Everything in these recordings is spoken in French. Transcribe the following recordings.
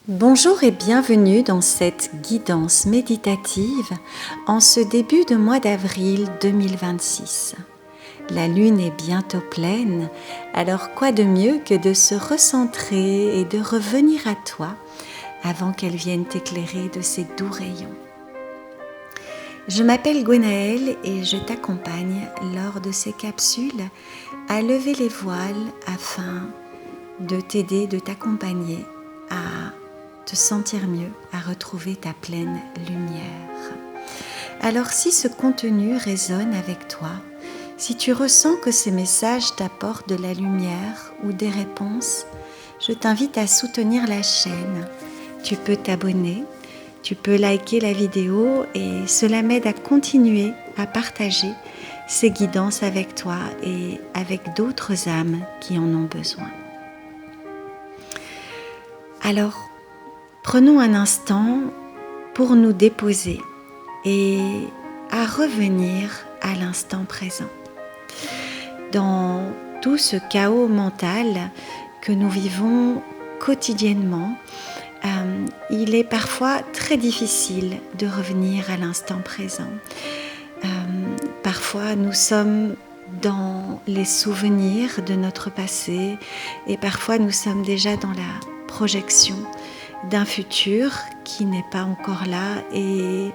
Bonjour et bienvenue dans cette guidance méditative en ce début de mois d'avril 2026. La lune est bientôt pleine, alors quoi de mieux que de se recentrer et de revenir à toi avant qu'elle vienne t'éclairer de ses doux rayons. Je m'appelle Gwenaëlle et je t'accompagne lors de ces capsules à lever les voiles afin de t'aider, de t'accompagner à te sentir mieux, à retrouver ta pleine lumière. Alors si ce contenu résonne avec toi, si tu ressens que ces messages t'apportent de la lumière ou des réponses, je t'invite à soutenir la chaîne. Tu peux t'abonner, tu peux liker la vidéo et cela m'aide à continuer à partager ces guidances avec toi et avec d'autres âmes qui en ont besoin. Alors, prenons un instant pour nous déposer et à revenir à l'instant présent. Dans tout ce chaos mental que nous vivons quotidiennement, il est parfois très difficile de revenir à l'instant présent. Parfois, nous sommes dans les souvenirs de notre passé et parfois nous sommes déjà dans la projection d'un futur qui n'est pas encore là et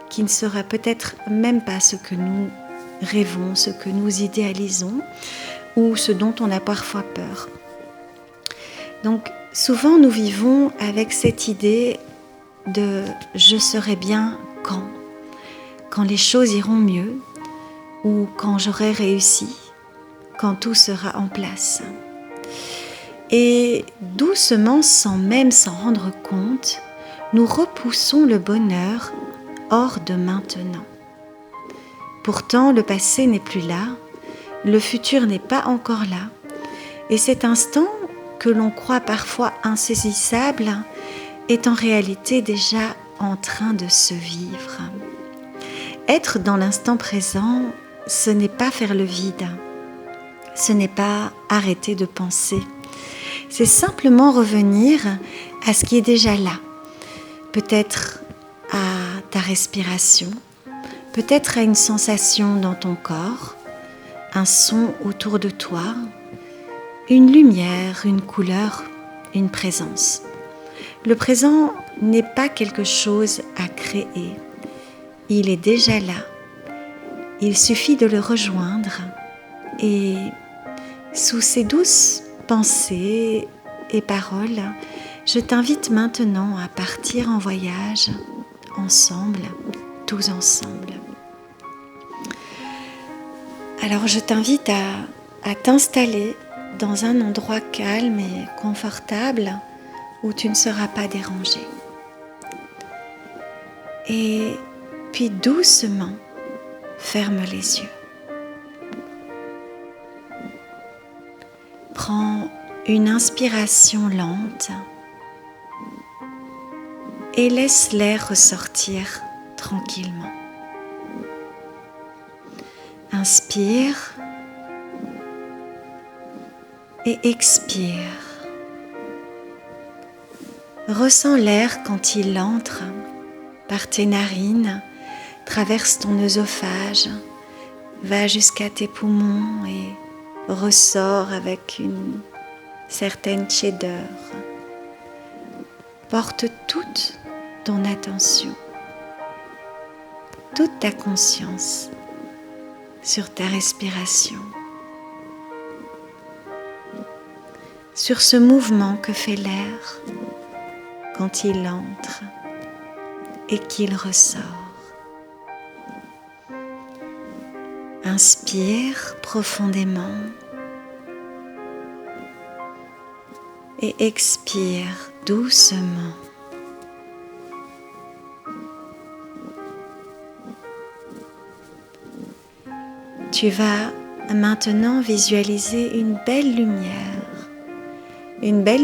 qui ne sera peut-être même pas ce que nous rêvons, ce que nous idéalisons ou ce dont on a parfois peur. Donc souvent nous vivons avec cette idée de « je serai bien quand les choses iront mieux ou quand j'aurai réussi, quand tout sera en place ». Et doucement, sans même s'en rendre compte, nous repoussons le bonheur hors de maintenant. Pourtant, le passé n'est plus là, le futur n'est pas encore là, et cet instant que l'on croit parfois insaisissable est en réalité déjà en train de se vivre. Être dans l'instant présent, ce n'est pas faire le vide, ce n'est pas arrêter de penser. C'est simplement revenir à ce qui est déjà là. Peut-être à ta respiration, peut-être à une sensation dans ton corps, un son autour de toi, une lumière, une couleur, une présence. Le présent n'est pas quelque chose à créer. Il est déjà là. Il suffit de le rejoindre et sous ces douces pensées et paroles, je t'invite maintenant à partir en voyage ensemble, tous ensemble. Alors je t'invite à t'installer dans un endroit calme et confortable où tu ne seras pas dérangé. Et puis doucement, ferme les yeux. Prends une inspiration lente et laisse l'air ressortir tranquillement. Inspire et expire. Ressens l'air quand il entre par tes narines, traverse ton œsophage, va jusqu'à tes poumons et ressort avec une certaine tiédeur. Porte toute ton attention, toute ta conscience sur ta respiration, sur ce mouvement que fait l'air quand il entre et qu'il ressort. Inspire profondément et expire doucement. Tu vas maintenant visualiser une belle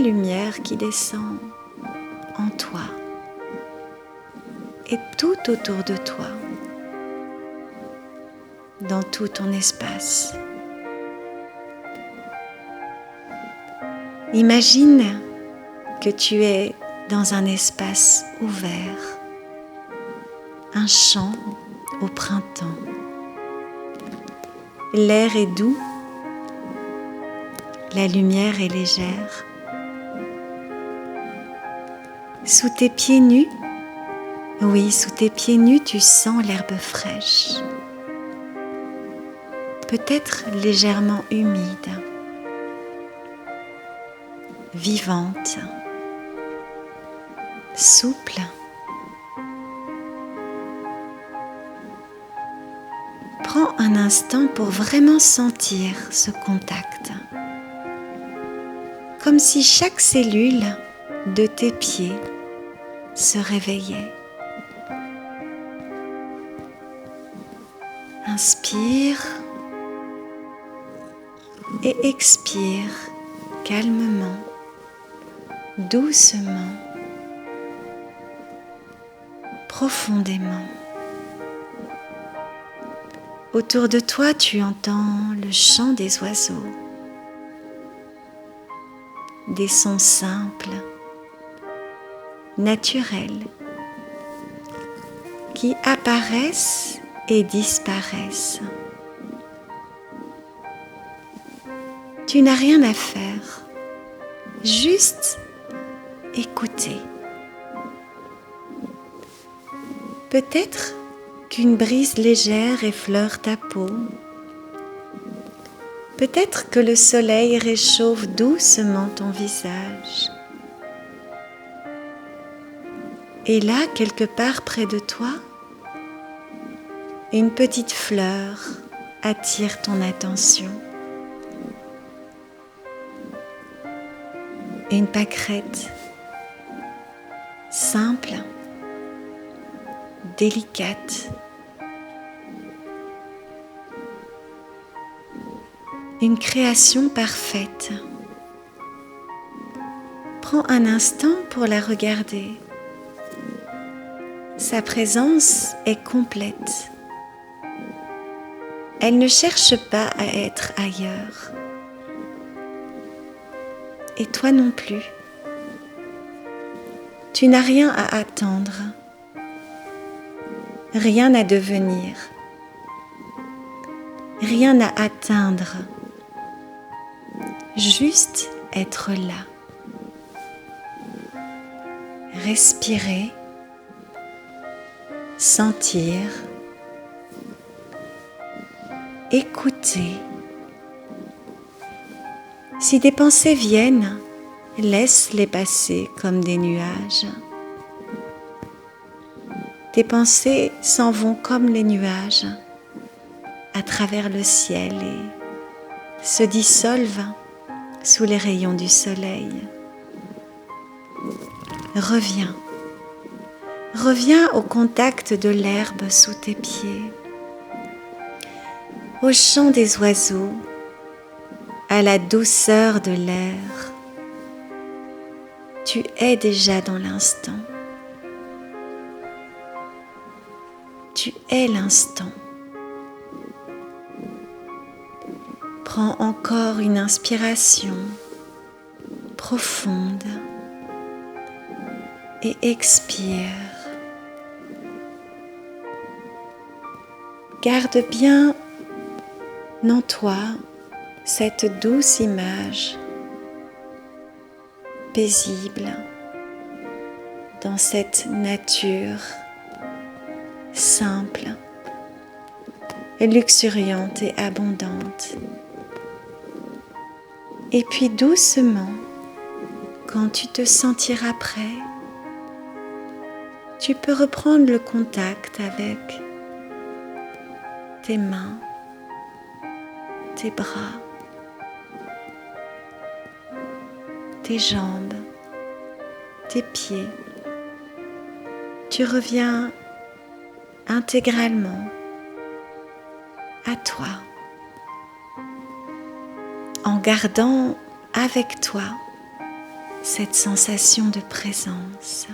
lumière qui descend en toi et tout autour de toi, dans tout ton espace. Imagine que tu es dans un espace ouvert, un champ au printemps. L'air est doux, la lumière est légère. Sous tes pieds nus, oui, sous tes pieds nus, tu sens l'herbe fraîche, peut-être légèrement humide, vivante, souple. Prends un instant pour vraiment sentir ce contact, comme si chaque cellule de tes pieds se réveillait. Inspire et expire calmement, doucement, profondément. Autour de toi, tu entends le chant des oiseaux, des sons simples, naturels, qui apparaissent et disparaissent. Tu n'as rien à faire, juste écouter. Peut-être qu'une brise légère effleure ta peau. Peut-être que le soleil réchauffe doucement ton visage. Et là, quelque part près de toi, une petite fleur attire ton attention. Une pâquerette simple, délicate. Une création parfaite. Prends un instant pour la regarder. Sa présence est complète. Elle ne cherche pas à être ailleurs. Et toi non plus. Tu n'as rien à attendre, rien à devenir, rien à atteindre, juste être là. Respirer, sentir, écouter. Si des pensées viennent, laisse-les passer comme des nuages. Tes pensées s'en vont comme les nuages à travers le ciel et se dissolvent sous les rayons du soleil. Reviens. Reviens au contact de l'herbe sous tes pieds, au chant des oiseaux, à la douceur de l'air. Tu es déjà dans l'instant. Tu es l'instant. Prends encore une inspiration profonde et expire. Garde bien en toi cette douce image paisible dans cette nature simple, luxuriante et abondante. Et puis doucement, quand tu te sentiras prêt, tu peux reprendre le contact avec tes mains, tes bras, tes jambes, tes pieds. Tu reviens intégralement à toi, en gardant avec toi cette sensation de présence.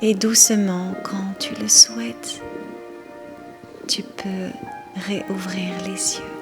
Et doucement, quand tu le souhaites, tu peux réouvrir les yeux.